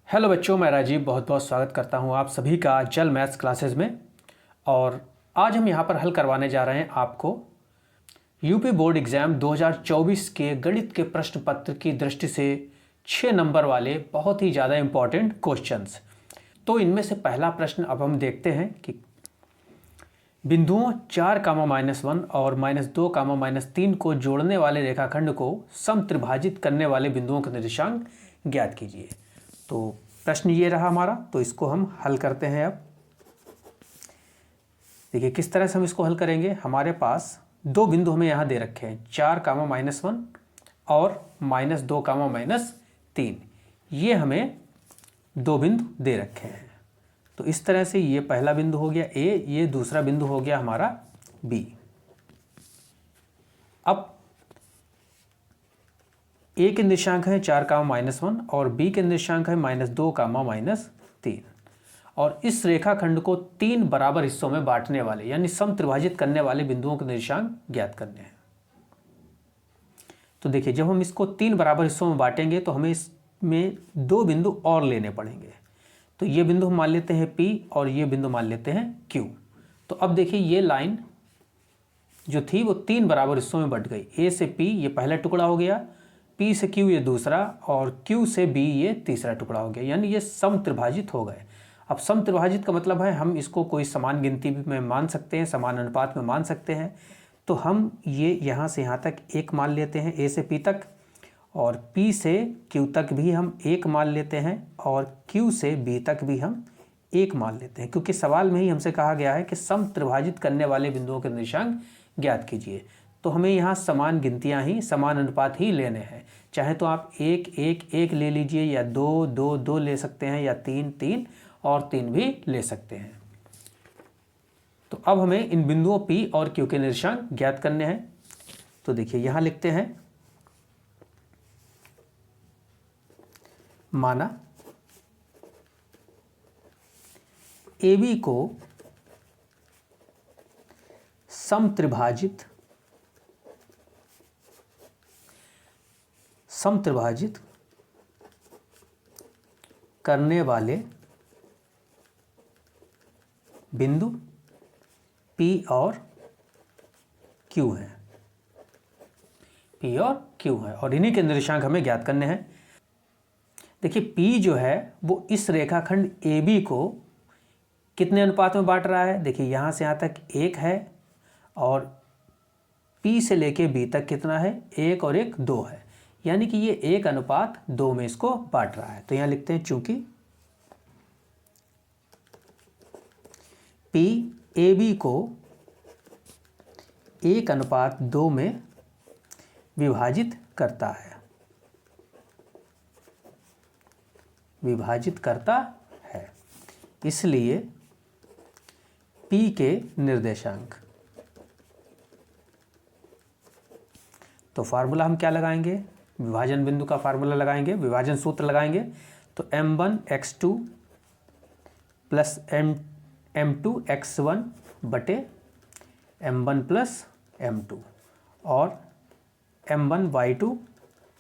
Hello बच्चों, मैं राजीव बहुत बहुत स्वागत करता हूं आप सभी का जल मैथ्स क्लासेस में। और आज हम यहां पर हल करवाने जा रहे हैं आपको यूपी बोर्ड एग्ज़ाम 2024 के गणित के प्रश्न पत्र की दृष्टि से 6 नंबर वाले बहुत ही ज़्यादा इम्पॉर्टेंट क्वेश्चंस। तो इनमें से पहला प्रश्न अब हम देखते हैं कि बिंदुओं 4, -1 और -2, -3 को जोड़ने वाले रेखाखंड को समत्रिभाजित करने वाले बिंदुओं का निर्देशांक ज्ञात कीजिए। तो प्रश्न ये रहा हमारा, तो इसको हम हल करते हैं। अब देखिए किस तरह से हम इसको हल करेंगे। हमारे पास दो बिंदु हमें यहाँ दे रखे हैं, 4, और -2, -3। ये हमें दो बिंदु दे रखे हैं। तो इस तरह से ये पहला बिंदु हो गया ए, ये दूसरा बिंदु हो गया हमारा बी। अब ए के निर्देशांक है 4, और बी के निर्देशांक है -2, -3। और इस रेखाखंड को 3 बराबर हिस्सों में बांटने वाले यानी समत्रिभाजित करने वाले बिंदुओं के निर्देशांक ज्ञात करने हैं। तो देखिए, जब हम इसको 3 बराबर हिस्सों में बांटेंगे तो हमें इसमें दो बिंदु और लेने पड़ेंगे। तो ये बिंदु हम मान लेते हैं P और ये बिंदु मान लेते हैं Q। तो अब देखिए, ये लाइन जो थी वो 3 बराबर हिस्सों में बट गई। A से P ये पहला टुकड़ा हो गया, P से Q ये दूसरा, और Q से B ये तीसरा टुकड़ा हो गया, यानी ये समत्रिभाजित हो गए। अब समत्रिभाजित का मतलब है हम इसको कोई समान गिनती में मान सकते हैं, समान अनुपात में मान सकते हैं। तो हम ये यहाँ से यहाँ तक 1 मान लेते हैं, A से P तक, और P से Q तक भी हम 1 मान लेते हैं, और Q से B तक भी हम 1 मान लेते हैं, क्योंकि सवाल में ही हमसे कहा गया है कि समत्रिभाजित करने वाले बिंदुओं के निर्देशांक ज्ञात कीजिए। तो हमें यहाँ समान गिनतियाँ ही, समान अनुपात ही लेने हैं। चाहे तो आप 1, 1, 1 ले लीजिए, या 2, 2, 2 ले सकते हैं, या 3, 3 और 3 भी ले सकते हैं। तो अब हमें इन बिंदुओं P और Q के निर्देशांक ज्ञात करने हैं। तो देखिए यहाँ लिखते हैं, माना AB को समत्रिभाजित करने वाले बिंदु P और Q हैं। P और Q है, और इन्हीं के निर्देशांक हमें ज्ञात करने हैं। देखिए P जो है वो इस रेखाखंड AB को कितने अनुपात में बांट रहा है। देखिए यहाँ से यहाँ तक 1 है, और P से लेके B तक कितना है, 1 और 1 2 है, यानी कि ये 1:2 में इसको बांट रहा है। तो यहाँ लिखते हैं, चूंकि P AB को 1:2 में विभाजित करता है, इसलिए P के निर्देशांक। तो फार्मूला हम क्या लगाएंगे, विभाजन बिंदु का फार्मूला लगाएंगे, विभाजन सूत्र लगाएंगे। तो m1x2 प्लस m2x1 बटे m1 प्लस m2, और m1y2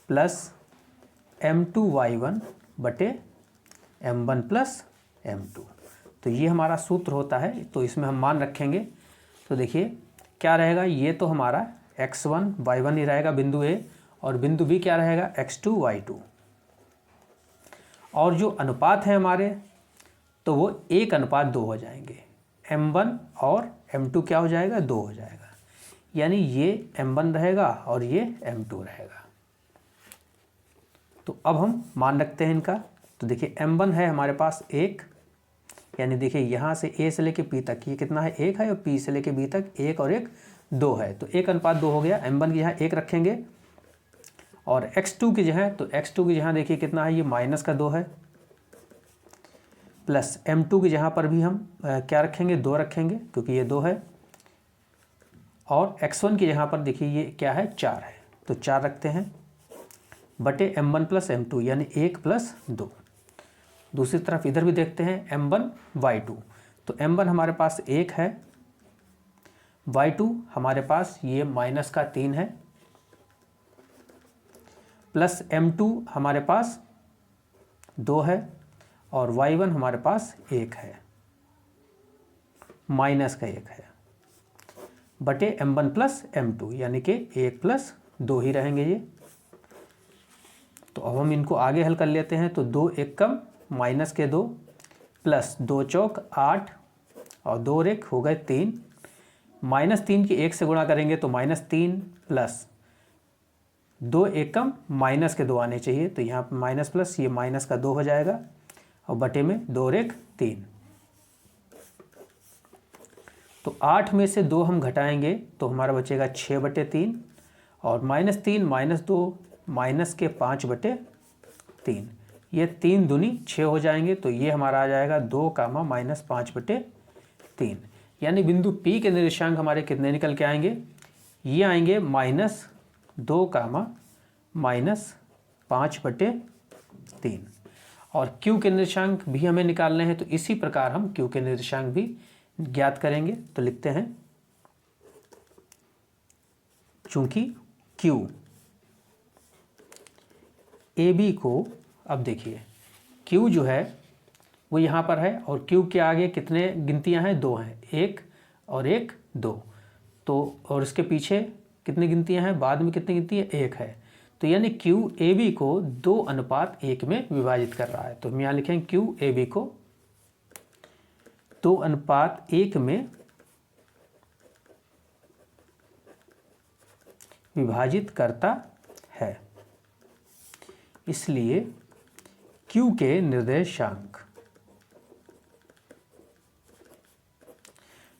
प्लस m2y1 बटे m1 प्लस m2। तो ये हमारा सूत्र होता है, तो इसमें हम मान रखेंगे। तो देखिए क्या रहेगा, ये तो हमारा x1 y1 ही रहेगा बिंदु A, और बिंदु B क्या रहेगा, x2 y2। और जो अनुपात है हमारे, तो वो 1:2 हो जाएंगे। m1 और m2 क्या हो जाएगा, 2 हो जाएगा, यानी ये m1 रहेगा और ये m2 रहेगा। तो अब हम मान रखते हैं इनका। तो देखिए m1 है हमारे पास 1, यानी देखिए यहाँ से A से लेके P तक ये कितना है, 1 है, और P से लेके B तक 1 और 1 2 है, तो 1:2 हो गया। m1 की यहाँ 1 रखेंगे, और x2 की जगह, तो x2 की जहाँ देखिए कितना है, ये -2 है, प्लस m2 की जहाँ पर भी हम क्या रखेंगे, 2 रखेंगे, क्योंकि ये 2 है, और x1 की जहाँ पर देखिए ये क्या है, 4 है, तो 4 रखते हैं, बटे m1 प्लस m2 यानी 1 प्लस 2। दूसरी तरफ इधर भी देखते हैं, m1y2, तो m1 हमारे पास 1 है, y2 हमारे पास ये -3 है, प्लस m2 हमारे पास 2 है, और y1 हमारे पास 1 है, माइनस का 1 है, बटे m1 प्लस m2 यानी कि 1 प्लस 2 ही रहेंगे ये। तो अब हम इनको आगे हल कर लेते हैं। तो 2 एकम माइनस के 2 प्लस 2 चौक 8 और 2 और 1 हो गए 3, -3 की 1 से गुणा करेंगे तो -3 प्लस 2 एकम माइनस के 2 आने चाहिए, तो यहाँ माइनस प्लस ये माइनस का 2 हो जाएगा और बटे में 2 और 1 3। तो 8 में से 2 हम घटाएंगे तो हमारा बचेगा 6 बटे 3 और -3 -2 माइनस के 5 बटे 3, ये 3 दूनी 6 हो जाएंगे। तो ये हमारा आ जाएगा 2 कामा -5 बटे 3, यानी बिंदु P के निर्देशांक हमारे कितने निकल के आएंगे, ये आएंगे -2 कामा -5 बटे 3। और Q के निर्देशांक भी हमें निकालने हैं, तो इसी प्रकार हम Q के निर्देशांक भी ज्ञात करेंगे। तो लिखते हैं चूंकि Q AB को, अब देखिए Q जो है वो यहाँ पर है और Q के आगे कितने गिनतियाँ हैं, 2 हैं, 1 और 1 2। तो और इसके पीछे कितनी गिनतियाँ हैं, बाद में कितनी गिनती है, 1 है। तो यानी Q AB को 2:1 में विभाजित कर रहा है। तो हम यहाँ लिखेंगे Q AB को 2:1 में विभाजित करता है, इसलिए Q के निर्देशांक,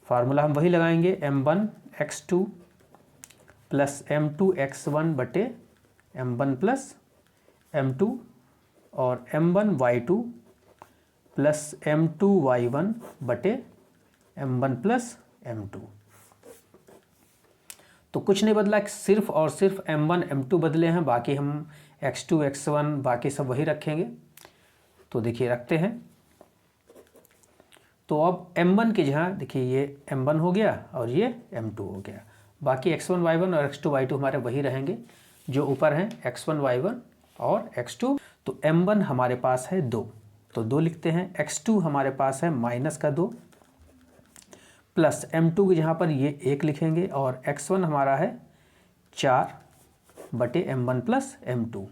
फार्मूला हम वही लगाएंगे, m1 x2 plus m2 x1 बटे m1 प्लस m2 और m1 y2 plus m2 y1 बटे m1 प्लस m2। तो कुछ नहीं बदला, सिर्फ और सिर्फ m1 m2 बदले हैं, बाकी हम x2 x1 बाकी सब वही रखेंगे। तो देखिए रखते हैं। तो अब m1 के जहाँ देखिए ये m1 हो गया और ये m2 हो गया, बाकी x1 y1 और x2 y2 हमारे वही रहेंगे जो ऊपर हैं, x1 y1 और x2। तो m1 हमारे पास है 2, तो 2 लिखते हैं, x2 हमारे पास है -2 प्लस m2 के जहाँ पर ये 1 लिखेंगे और x1 हमारा है 4 बटे m1 प्लस m2,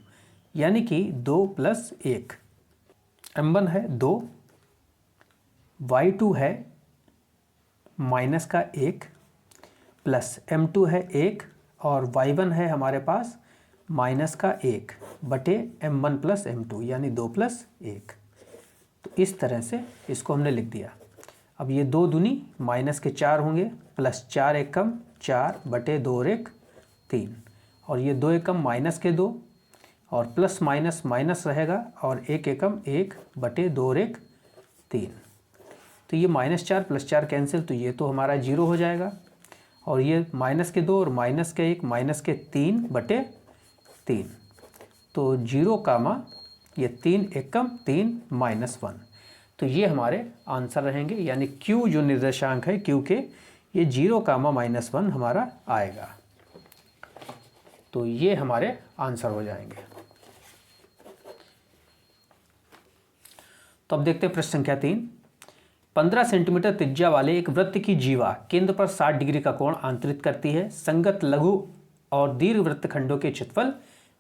यानी कि 2 प्लस 1। m1 है 2, y2 है -1 प्लस m2 है 1 और y1 है हमारे पास -1 बटे m1 प्लस m2 यानी 2 प्लस 1। तो इस तरह से इसको हमने लिख दिया। अब ये 2 दूनी -4 होंगे प्लस 4 एकम 4 बटे 2 और 1 3 और ये 2 एकम -2 और प्लस माइनस माइनस रहेगा और 1 एकम 1 बटे 2 और 1 3। तो ये -4 प्लस 4 कैंसिल, तो ये तो हमारा 0 हो जाएगा और ये -2 और -1 -3 बटे 3। तो 0 कामा ये 3 एकम 3 -1। तो ये हमारे आंसर रहेंगे, यानी Q जो निर्देशांक है Q के, ये 0 कामा -1 हमारा आएगा। तो ये हमारे आंसर हो जाएंगे। तो अब देखते हैं प्रश्न संख्या 3। 15 सेंटीमीटर त्रिज्या वाले एक वृत्त की जीवा केंद्र पर 60 डिग्री का कोण आंतरित करती है। संगत लघु और दीर्घ वृत्तखंडों के क्षेत्रफल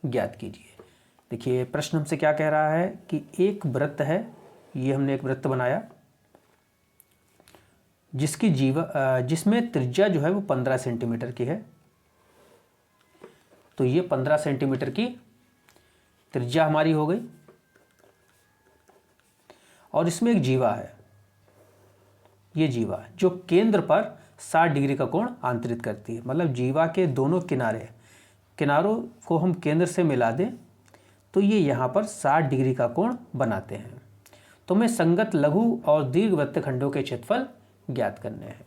ज्ञात कीजिए। देखिए प्रश्न हमसे क्या कह रहा है कि एक वृत्त है, ये हमने एक वृत्त बनाया जिसकी जिसमें त्रिज्या जो है वो 15 सेंटीमीटर की है। तो ये 15 सेंटीमीटर की त्रिज्या हमारी हो गई और इसमें एक जीवा है, ये जीवा जो केंद्र पर 60 डिग्री का कोण आंतरित करती है। मतलब जीवा के दोनों किनारों को हम केंद्र से मिला दें तो ये यहाँ पर 60 डिग्री का कोण बनाते हैं। तो हमें संगत लघु और दीर्घ वृत्तखंडों के क्षेत्रफल ज्ञात करने हैं।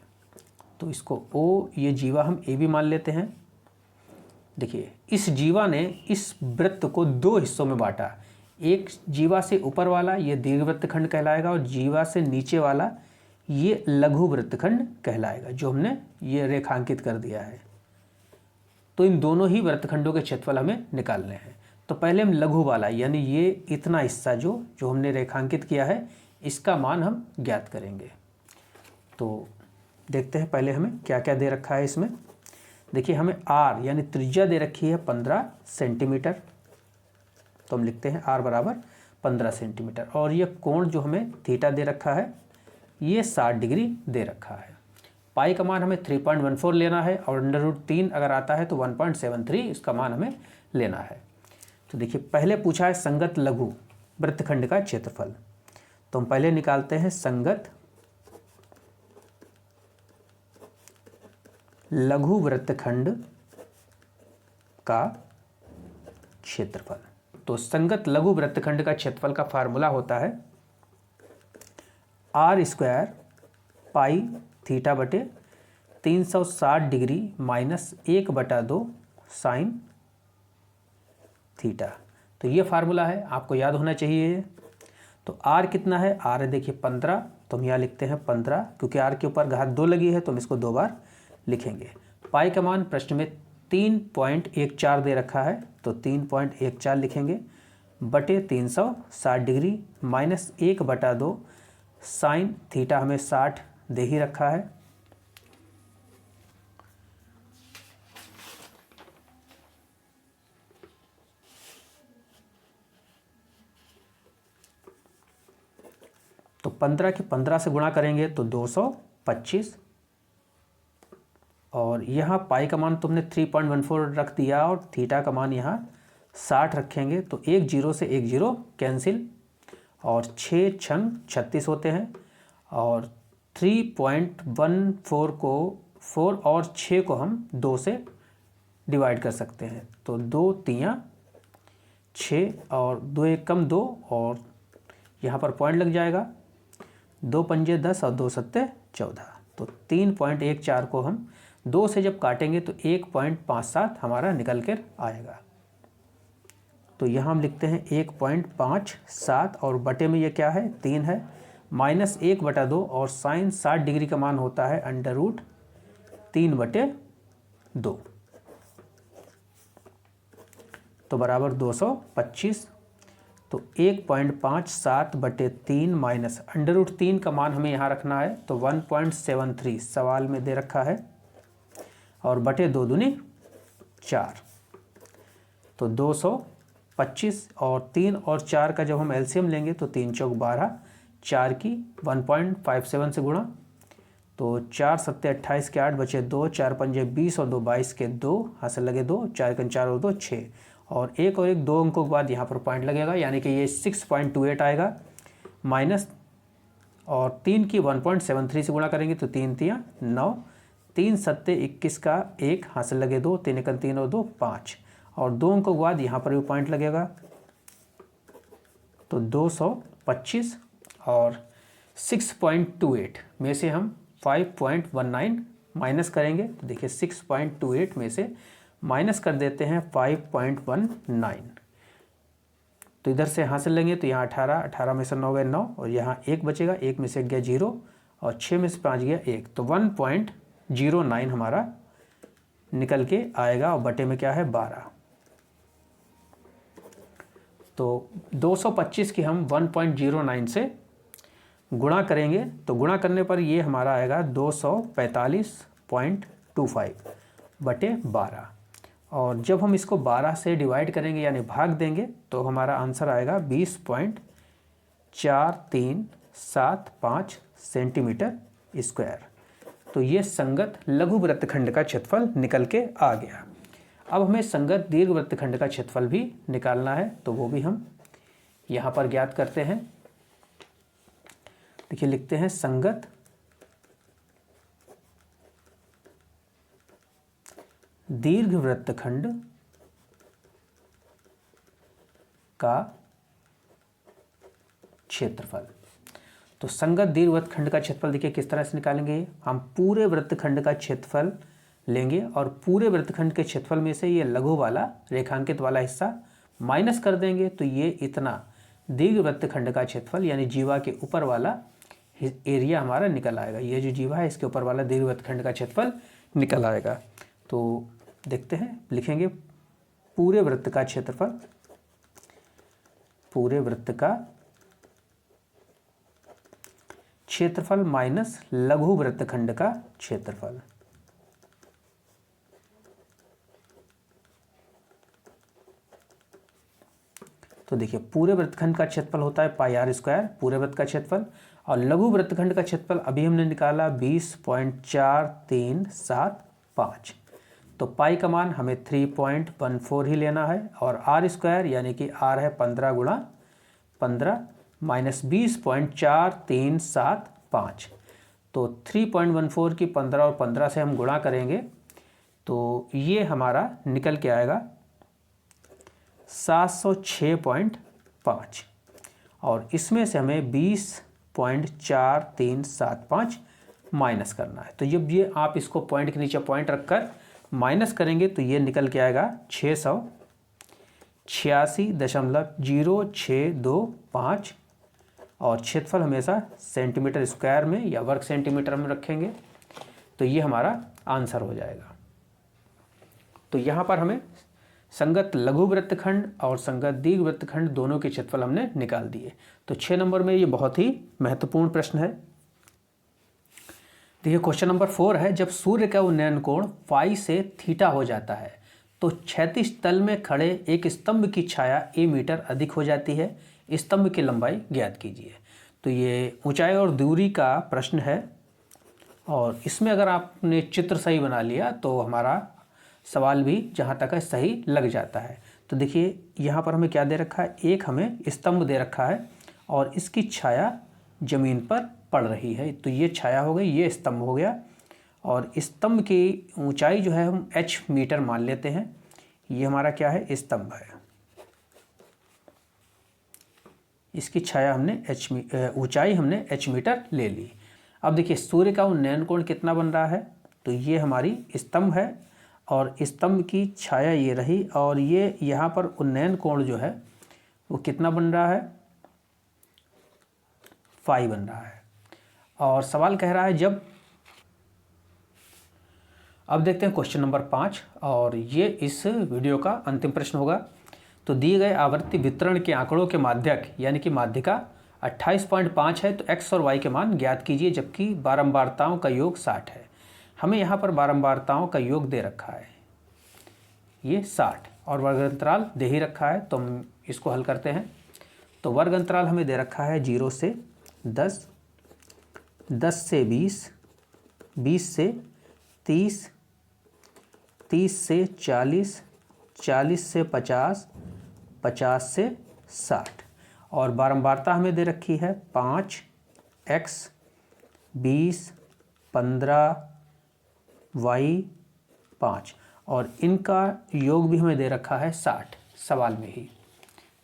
तो इसको O, ये जीवा हम A भी मान लेते हैं। देखिए इस जीवा ने इस वृत्त को 2 हिस्सों में बांटा। एक जीवा से ऊपर वाला ये दीर्घ वृत्तखंड कहलाएगा और जीवा से नीचे वाला ये लघु वृत्तखंड कहलाएगा, जो हमने ये रेखांकित कर दिया है। तो इन दोनों ही वृत्तखंडों के क्षेत्रफल हमें निकालने हैं। तो पहले हम लघु वाला यानी ये इतना हिस्सा जो हमने रेखांकित किया है इसका मान हम ज्ञात करेंगे। तो देखते हैं पहले हमें क्या क्या दे रखा है इसमें। देखिए हमें r यानी त्रिज्या दे रखी है 15 सेंटीमीटर, तो हम लिखते हैं r बराबर 15 सेंटीमीटर। और ये कोण जो हमें थीटा दे रखा है ये 60 डिग्री दे रखा है। पाई का मान हमें 3.14 लेना है और √3 अगर आता है तो 1.73 इसका मान हमें लेना है। तो देखिए पहले पूछा है संगत लघु वृत्तखंड का क्षेत्रफल, तो हम पहले निकालते हैं संगत लघु वृत्तखंड का क्षेत्रफल। तो संगत लघु वृत्तखंड का क्षेत्रफल का फार्मूला होता है r² पाई थीटा बटे 360 डिग्री माइनस 1/2 साइन थीटा। तो ये फार्मूला है, आपको याद होना चाहिए। तो r कितना है, r है देखिए 15, तो हम यहाँ लिखते हैं 15, क्योंकि r के ऊपर घात 2 लगी है तो हम इसको 2 बार लिखेंगे। पाई का मान प्रश्न में 3.14 दे रखा है, तो 3.14 लिखेंगे बटे 360 डिग्री माइनस 1/2 साइन थीटा, हमें 60 दे ही रखा है। तो 15 के 15 से गुणा करेंगे तो 225, और यहाँ पाई का मान तुमने 3.14 रख दिया और थीटा का मान यहाँ 60 रखेंगे, तो एक जीरो से एक जीरो कैंसिल और 6 छंग 36 होते हैं, और 3.14 को 4 और 6 को हम 2 से डिवाइड कर सकते हैं, तो 2 तियाँ 6 और 2 एक कम 2, और यहाँ पर पॉइंट लग जाएगा, 2 पंजे 10 और 2 सत्ते 14, तो 3.14 को हम 2 से जब काटेंगे तो 1.57 हमारा निकल कर आएगा। तो यहाँ हम लिखते हैं 1.57 और बटे में ये क्या है 3 है, माइनस 1/2 और साइन 60 डिग्री का मान होता है √3/2, तो बराबर 225। तो 1.57 बटे 3 माइनस √3 का मान हमें यहाँ रखना है, तो 1.73 सवाल में दे रखा है, और बटे 2 दूनी 4, तो 225, और 3 और 4 का जब हम एलसीएम लेंगे तो 3 चौक 12, 4 की 1.57 से गुणा, तो 4 सत्ते 28 के 8 बचे 2, 4 पंजे 20 और 2 22 के 2, हासिल लगे 2, 4 कन 4 और 2 6, और एक और एक 2 अंकों के बाद यहाँ पर पॉइंट लगेगा, यानी कि ये 6.28 आएगा माइनस, और 3 की 1.73 से गुणा करेंगे तो 3 तियाँ 9, 3 सत्ते 21 का 1, हासिल लगे 2, 3 एकन 3 और 2 5, और 2 अंकों के बाद यहाँ पर भी पॉइंट लगेगा, तो 225, और 6.28 में से हम 5.19 माइनस करेंगे, तो देखिए 6.28 में से माइनस कर देते हैं 5.19, तो इधर से हासिल लेंगे तो यहाँ 18, 18 में से 9 गए 9, और यहाँ 1 बचेगा, 1 में से गया 0, और 6 में से 5 गया 1, तो 1.09 हमारा निकल के आएगा, और बटे में क्या है 12। तो 225 की हम 1.09 से गुणा करेंगे, तो गुणा करने पर ये हमारा आएगा 245.25 बटे 12, और जब हम इसको 12 से डिवाइड करेंगे यानी भाग देंगे तो हमारा आंसर आएगा 20.4375 सेंटीमीटर स्क्वायर। तो ये संगत लघु वृत्तखंड का क्षेत्रफल निकल के आ गया। अब हमें संगत दीर्घ वृत्तखंड का क्षेत्रफल भी निकालना है, तो वो भी हम यहाँ पर ज्ञात करते हैं। देखिए लिखते हैं संगत दीर्घ वृत्तखंड का क्षेत्रफल। तो संगत दीर्घ वृत्तखंड का क्षेत्रफल देखिए किस तरह से निकालेंगे, हम पूरे वृत्तखंड का क्षेत्रफल लेंगे और पूरे वृत्तखंड के क्षेत्रफल में से ये लघु वाला रेखांकित वाला हिस्सा माइनस कर देंगे, तो ये इतना दीर्घ वृत्तखंड का क्षेत्रफल यानी जीवा के ऊपर वाला एरिया हमारा निकल आएगा। ये जो जीवा है इसके ऊपर वाला दीर्घ वृत्तखंड का क्षेत्रफल निकल आएगा। तो देखते हैं, लिखेंगे पूरे वृत्त का क्षेत्रफल पूरे वृत्त का क्षेत्रफल माइनस लघु वृत्तखंड का क्षेत्रफल। तो देखिए पूरे वृत्तखंड का क्षेत्रफल होता है पाई आर स्क्वायर, पूरे वृत्त का क्षेत्रफल, और लघु वृत्तखंड का क्षेत्रफल अभी हमने निकाला 20.4375। तो पाई का मान हमें 3.14 ही लेना है, और आर स्क्वायर यानी कि आर है 15 गुणा 15 माइनस 20.4375। तो 3.14 की 15 और 15 से हम गुणा करेंगे तो ये हमारा निकल के आएगा 706.5, और इसमें से हमें 20.4375 माइनस करना है। तो जब ये आप इसको पॉइंट के नीचे पॉइंट रखकर माइनस करेंगे तो ये निकल के आएगा 686.0625, और क्षेत्रफल हमेशा सेंटीमीटर स्क्वायर में या वर्ग सेंटीमीटर में रखेंगे, तो ये हमारा आंसर हो जाएगा। तो यहाँ पर हमें संगत लघु वृत्तखंड और संगत दीर्घ वृत्तखंड दोनों के क्षेत्रफल हमने निकाल दिए। तो 6 नंबर में ये बहुत ही महत्वपूर्ण प्रश्न है। देखिए क्वेश्चन नंबर 4 है, जब सूर्य का उन्नयन कोण फाई से थीटा हो जाता है तो क्षैतिज तल में खड़े एक स्तंभ की छाया a मीटर अधिक हो जाती है, स्तंभ की लंबाई ज्ञात कीजिए। तो ये ऊंचाई और दूरी का प्रश्न है, और इसमें अगर आपने चित्र सही बना लिया तो हमारा सवाल भी जहाँ तक है सही लग जाता है। तो देखिए यहाँ पर हमें क्या दे रखा है, एक हमें स्तंभ दे रखा है और इसकी छाया ज़मीन पर पड़ रही है। तो ये छाया हो गई, ये स्तंभ हो गया, और स्तंभ की ऊंचाई जो है हम h मीटर मान लेते हैं। ये हमारा क्या है, स्तंभ है, इसकी छाया हमने ऊंचाई हमने h मीटर ले ली। अब देखिए सूर्य का उन्नयन कोण कितना बन रहा है, तो ये हमारी स्तंभ है और स्तंभ की छाया ये रही, और ये यहाँ पर उन्नयन कोण जो है वो कितना बन रहा है, फाई बन रहा है। और सवाल कह रहा है जब, अब देखते हैं क्वेश्चन नंबर 5, और ये इस वीडियो का अंतिम प्रश्न होगा। तो दिए गए आवर्ती वितरण के आंकड़ों के माध्यक यानी कि माध्यिका 28.5 है, तो x और y के मान ज्ञात कीजिए, जबकि बारंबारताओं का योग 60 है। हमें यहाँ पर बारंबारताओं का योग दे रखा है ये 60, और वर्ग अंतराल दे ही रखा है, तो हम इसको हल करते हैं। तो वर्ग अंतराल हमें दे रखा है 0 से 10, 10 से 20, 20 से 30, 30 से 40, 40 से 50, 50 से 60, और बारंबारता हमें दे रखी है 5x, 20, 15, y 5, और इनका योग भी हमें दे रखा है 60 सवाल में ही,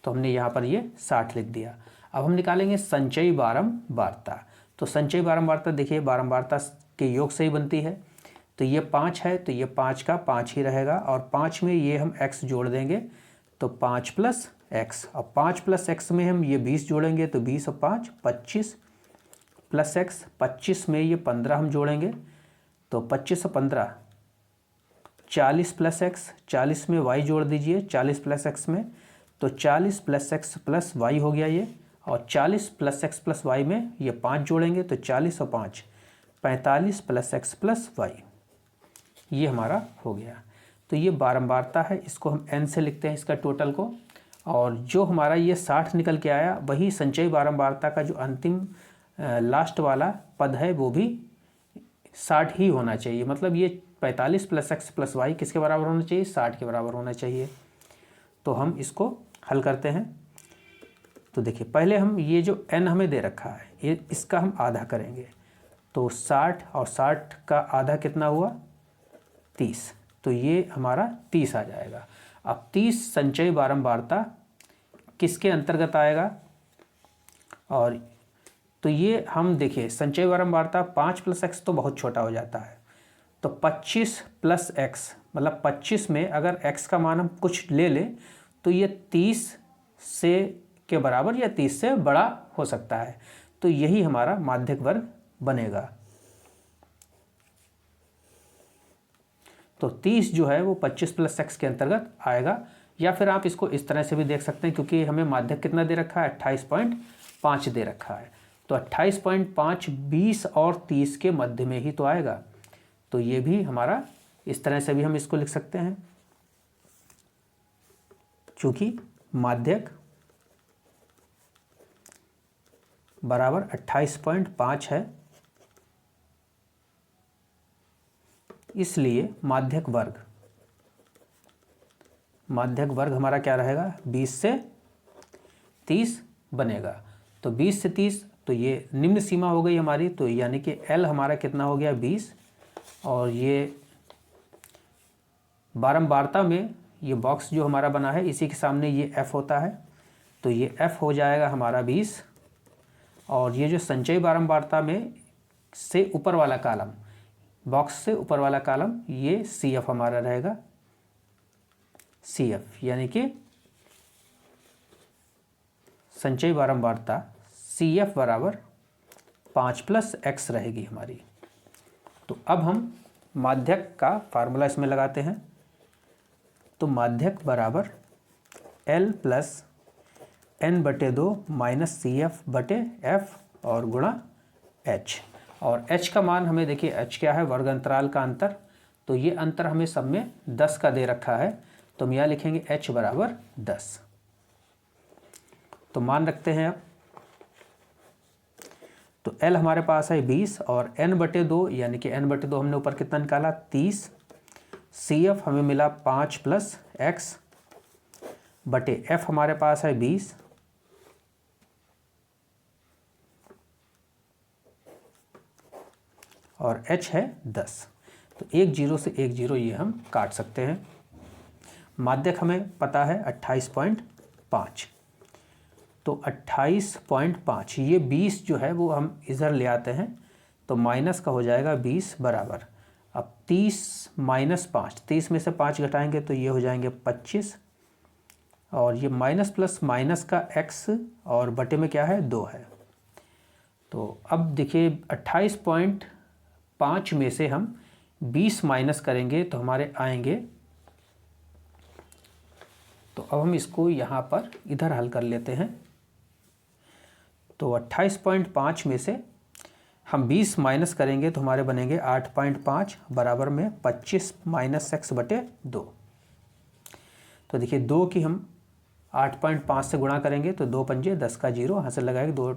तो हमने यहाँ पर ये 60 लिख दिया। अब हम निकालेंगे संचयी बारंबारता। तो संचयी बारंबारता देखिए बारंबारता के योग से ही बनती है, तो ये 5 है तो ये 5 का 5 ही रहेगा, और 5 में ये हम x जोड़ देंगे तो 5 + x, और 5 + x में हम ये 20 जोड़ेंगे तो 20 और 5 25 + x, 25 में ये 15 हम जोड़ेंगे तो 25 और 15 40 + x, 40 में y जोड़ दीजिए 40 + x में, तो 40 + x + y हो गया ये, और 40 + x + y में ये 5 जोड़ेंगे तो 40 और 5 45 + x + y, ये हमारा हो गया। तो ये बारंबारता है, इसको हम n से लिखते हैं इसका टोटल को, और जो हमारा ये 60 निकल के आया वही संचयी बारंबारता का जो अंतिम लास्ट वाला पद है वो भी 60 ही होना चाहिए। मतलब ये 45 + x + y किसके बराबर होना चाहिए, 60 के बराबर होना चाहिए। तो हम इसको हल करते हैं। तो देखिए पहले हम ये जो n हमें दे रखा है ये इसका हम आधा करेंगे, तो 60 और 60 का आधा कितना हुआ 30, तो ये हमारा 30 आ जाएगा। अब 30 संचयी बारंबारता किसके अंतर्गत आएगा, और तो ये हम देखिए संचयी बारंबारता 5 + x तो बहुत छोटा हो जाता है, तो 25 + x मतलब 25 में अगर x का मान हम कुछ ले लें तो ये 30 से के बराबर या 30 से बड़ा हो सकता है, तो यही हमारा माध्यक वर्ग बनेगा। तो 30 जो है वो 25 + x के अंतर्गत आएगा, या फिर आप इसको इस तरह से भी देख सकते हैं, क्योंकि हमें माध्यक कितना दे रखा है, 28.5 दे रखा है। तो 28.5 20 और 30 के मध्य में ही तो आएगा। तो ये भी हमारा इस तरह से भी हम इसको लिख सकते हैं, चूँकि माध्यक बराबर 28.5 है, इसलिए माध्यक वर्ग हमारा क्या रहेगा, 20 से 30 बनेगा। तो 20 से 30 तो ये निम्न सीमा हो गई हमारी, तो यानी कि L हमारा कितना हो गया, 20। और ये बारंबारता में ये बॉक्स जो हमारा बना है, इसी के सामने ये F होता है, तो ये F हो जाएगा हमारा 20। और ये जो संचयी बारंबारता में से ऊपर वाला कॉलम, बॉक्स से ऊपर वाला कॉलम, ये CF हमारा रहेगा, CF यानी कि संचयी बारंबारता CF बराबर 5 + x रहेगी हमारी। तो अब हम माध्यक का फार्मूला इसमें लगाते हैं। तो माध्यक बराबर L + n/2 - CF/F और गुणा H। और H का मान हमें देखिए, H क्या है, वर्ग अंतराल का अंतर। तो ये अंतर हमें सब में 10 का दे रखा है, तो हम यहाँ लिखेंगे H बराबर 10। तो मान रखते हैं अब। तो L हमारे पास है 20 और n/2 यानी कि n/2 हमने ऊपर कितना निकाला, 30। CF हमें मिला 5 + x बटे F हमारे पास है 20 और H है 10। तो एक जीरो से एक जीरो ये हम काट सकते हैं। माध्यक हमें पता है 28.5। तो 28.5 ये 20 जो है वो हम इधर ले आते हैं, तो माइनस का हो जाएगा 20 बराबर। अब 30 - 5, 30 में से 5 घटाएंगे तो ये हो जाएंगे 25। और ये माइनस प्लस माइनस का x और बटे में क्या है, 2 है। तो अब देखिए 28.5 में से हम 20 माइनस करेंगे तो हमारे आएंगे, तो अब हम इसको यहाँ पर इधर हल कर लेते हैं। तो 28.5 में से हम 20 माइनस करेंगे तो हमारे बनेंगे 8.5 बराबर में 25 - x बटे 2। तो देखिए 2 की हम 8.5 से गुणा करेंगे तो 2 पंजे 10 का 0, यहाँ से लगाएंगे 2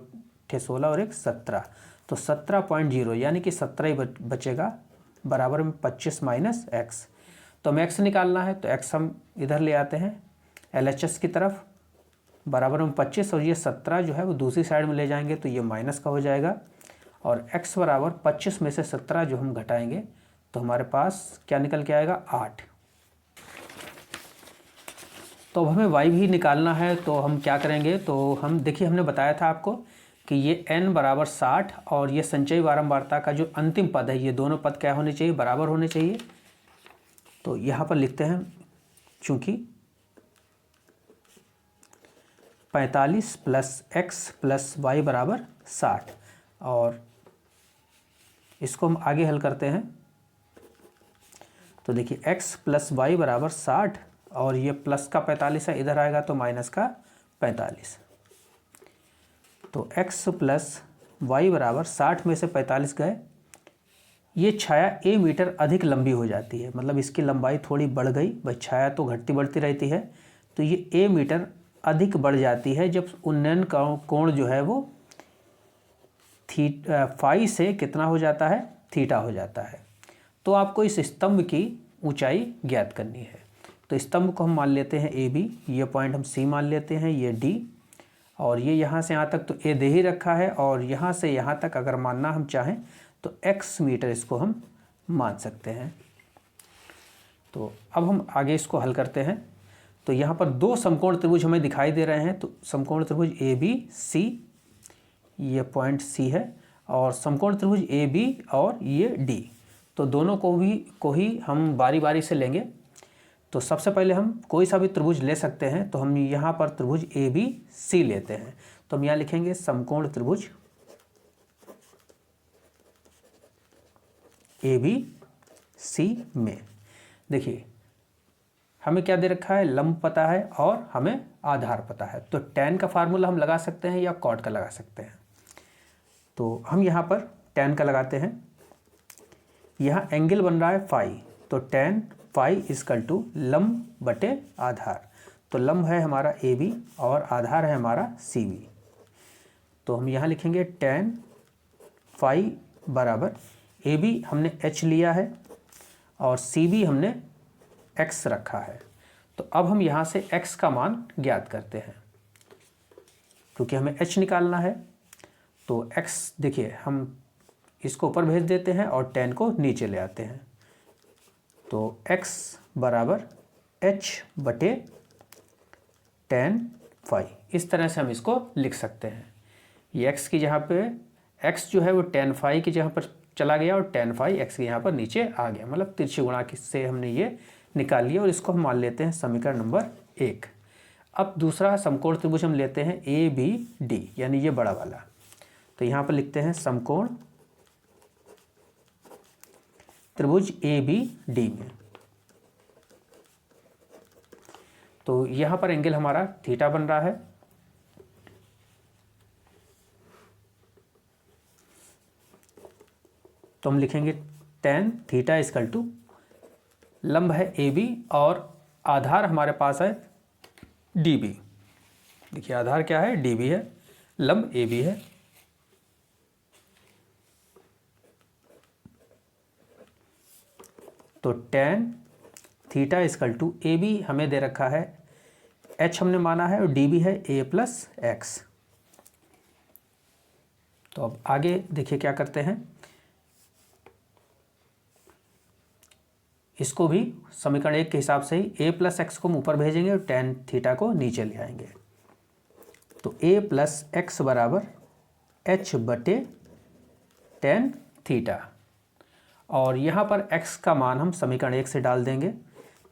× 16 और 1 17। तो 17.0 यानी कि 17 ही बचेगा, बराबर में 25 - x। तो हमें x निकालना है, तो x हम इधर ले आते हैं LHS की तरफ, बराबर में 25 और ये 17 जो है वो दूसरी साइड में ले जाएंगे तो ये माइनस का हो जाएगा। और x बराबर 25 में से 17 जो हम घटाएंगे तो हमारे पास क्या निकल के आएगा, 8। तो अब हमें y भी निकालना है, तो हम क्या करेंगे, तो हम देखिए हमने बताया था आपको कि ये n बराबर 60 और ये संचयी बारंबारता का जो अंतिम पद है, ये दोनों पद क्या होने चाहिए, बराबर होने चाहिए। तो यहाँ पर लिखते हैं, चूँकि 45 + x + y बराबर 60, और इसको हम आगे हल करते हैं। तो देखिए x + y बराबर 60 और ये प्लस का 45 है, इधर आएगा तो माइनस का 45। तो x + y बराबर 60 में से 45 गए, ये छाया a मीटर अधिक लंबी हो जाती है, मतलब इसकी लंबाई थोड़ी बढ़ गई, भाई छाया तो घटती बढ़ती रहती है, तो ये a मीटर अधिक बढ़ जाती है जब उन्नयन कोण जो है वो फाई से कितना हो जाता है, थीटा हो जाता है। तो आपको इस स्तंभ की ऊंचाई ज्ञात करनी है। तो स्तंभ को हम मान लेते हैं AB, ये पॉइंट हम C मान लेते हैं, ये D, और ये यहाँ से यहाँ तक तो A दे ही रखा है, और यहाँ से यहाँ तक अगर मानना हम चाहें तो x मीटर इसको हम मान सकते हैं। तो अब हम आगे इसको हल करते हैं। तो यहाँ पर 2 समकोण त्रिभुज हमें दिखाई दे रहे हैं। तो समकोण त्रिभुज ABC, ये पॉइंट C है, और समकोण त्रिभुज AB और ये D। तो दोनों को ही हम बारी बारी से लेंगे। तो सबसे पहले हम कोई सा भी त्रिभुज ले सकते हैं, तो हम यहाँ पर त्रिभुज ABC लेते हैं। तो हम यहाँ लिखेंगे समकोण त्रिभुज ABC में। देखिए हमें क्या दे रखा है, लंब पता है और हमें आधार पता है। तो tan का फार्मूला हम लगा सकते हैं या cot का लगा सकते हैं। तो हम यहाँ पर tan का लगाते हैं। यहाँ एंगल बन रहा है फाई, तो tan फाई इजकल टू लंब बटे आधार। तो लंब है हमारा AB और आधार है हमारा CB। तो हम यहाँ लिखेंगे tan फाई बराबर AB हमने h लिया है और CB हमने x रखा है। तो अब हम यहाँ से x का मान ज्ञात करते हैं, क्योंकि हमें h निकालना है। तो x देखिए, हम इसको ऊपर भेज देते हैं और tan को नीचे ले आते हैं। तो x बराबर h बटे tan फाई, इस तरह से हम इसको लिख सकते हैं। ये x की जहाँ पे x जो है वो tan फाई की जगह पर चला गया और tan फाई x के यहाँ पर नीचे आ गया, मतलब तिरछी गुणा से हमने ये निकाल लिया और इसको हम मान लेते हैं समीकरण नंबर 1। अब दूसरा समकोण त्रिभुज हम लेते हैं ABD, यानी ये बड़ा वाला। तो यहाँ पर लिखते हैं समकोण त्रिभुज ABD में। तो यहाँ पर एंगल हमारा थीटा बन रहा है। तो हम लिखेंगे tan थीटा इजकल टू, लंब है AB और आधार हमारे पास है DB। देखिए आधार क्या है, DB है, लंब AB है। तो tan theta is equal to AB हमें दे रखा है, h हमने माना है और DB है a प्लस एक्स। तो अब आगे देखिए क्या करते हैं, इसको भी समीकरण 1 के हिसाब से ही a प्लस एक्स को हम ऊपर भेजेंगे और tan थीटा को नीचे ले आएंगे। तो a प्लस एक्स बराबर h बटे tan थीटा, और यहाँ पर x का मान हम समीकरण 1 से डाल देंगे।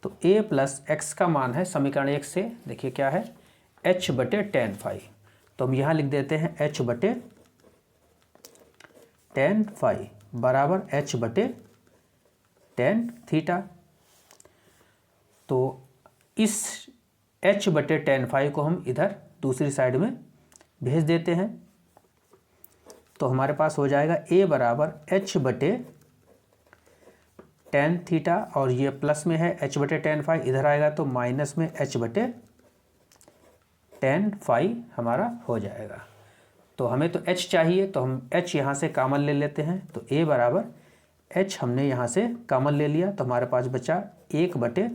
तो a प्लस एक्स का मान है समीकरण 1 से, देखिए क्या है, h बटे tan फाई। तो हम यहाँ लिख देते हैं h बटे tan फाई बराबर h बटे tan थीटा। तो इस h बटे tan फाई को हम इधर दूसरी साइड में भेज देते हैं। तो हमारे पास हो जाएगा a बराबर h बटे tan थीटा, और ये प्लस में है h बटे tan फाई, इधर आएगा तो माइनस में h बटे tan फाई हमारा हो जाएगा। तो हमें तो h चाहिए, तो हम h यहाँ से कॉमन ले लेते हैं। तो a बराबर h हमने यहाँ से कॉमन ले लिया, तो हमारे पास बचा 1 बटे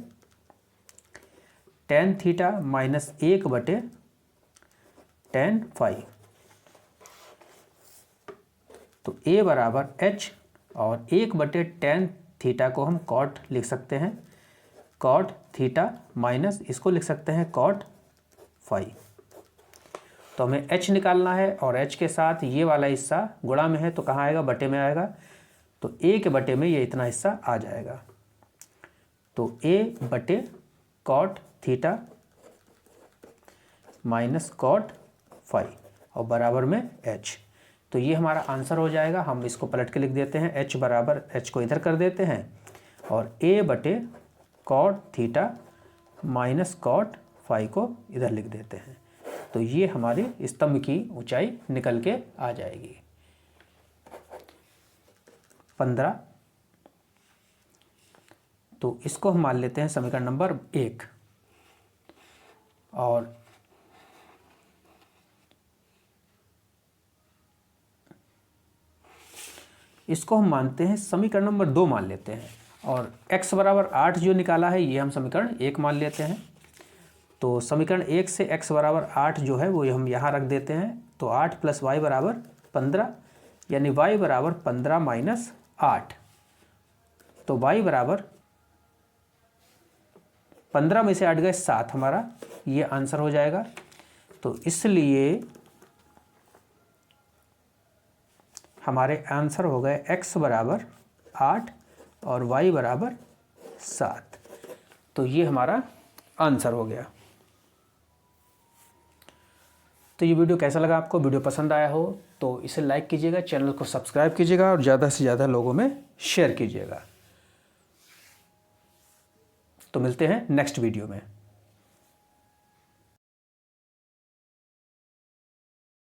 tan थीटा माइनस 1 बटे tan फाई। तो a बराबर h और 1 बटे tan थीटा को हम cot लिख सकते हैं, cot थीटा माइनस इसको लिख सकते हैं cot फाई। तो हमें h निकालना है और h के साथ ये वाला हिस्सा गुणा में है, तो कहाँ आएगा, बटे में आएगा। तो a के बटे में ये इतना हिस्सा आ जाएगा। तो a बटे cot theta minus cot phi और बराबर में h। तो ये हमारा आंसर हो जाएगा। हम इसको पलट के लिख देते हैं, h बराबर, h को इधर कर देते हैं और a बटे cot theta minus cot phi को इधर लिख देते हैं। तो ये हमारी स्तंभ की ऊंचाई निकल के आ जाएगी 15। तो इसको हम मान लेते हैं समीकरण नंबर 1, और इसको हम मानते हैं समीकरण नंबर 2 मान लेते हैं, और x बराबर 8 जो निकाला है ये हम समीकरण 1 मान लेते हैं। तो समीकरण 1 से x बराबर 8 जो है वो हम यहाँ रख देते हैं। तो 8 प्लस y बराबर 15, यानी y बराबर 15 माइनस 8। तो y बराबर 15 में से 8 गए 7, हमारा ये आंसर हो जाएगा। तो इसलिए हमारे आंसर हो गए x बराबर 8 और y बराबर 7। तो ये हमारा आंसर हो गया। तो ये वीडियो कैसा लगा आपको, वीडियो पसंद आया हो तो इसे लाइक कीजिएगा, चैनल को सब्सक्राइब कीजिएगा और ज़्यादा से ज़्यादा लोगों में शेयर कीजिएगा। तो मिलते हैं नेक्स्ट वीडियो में।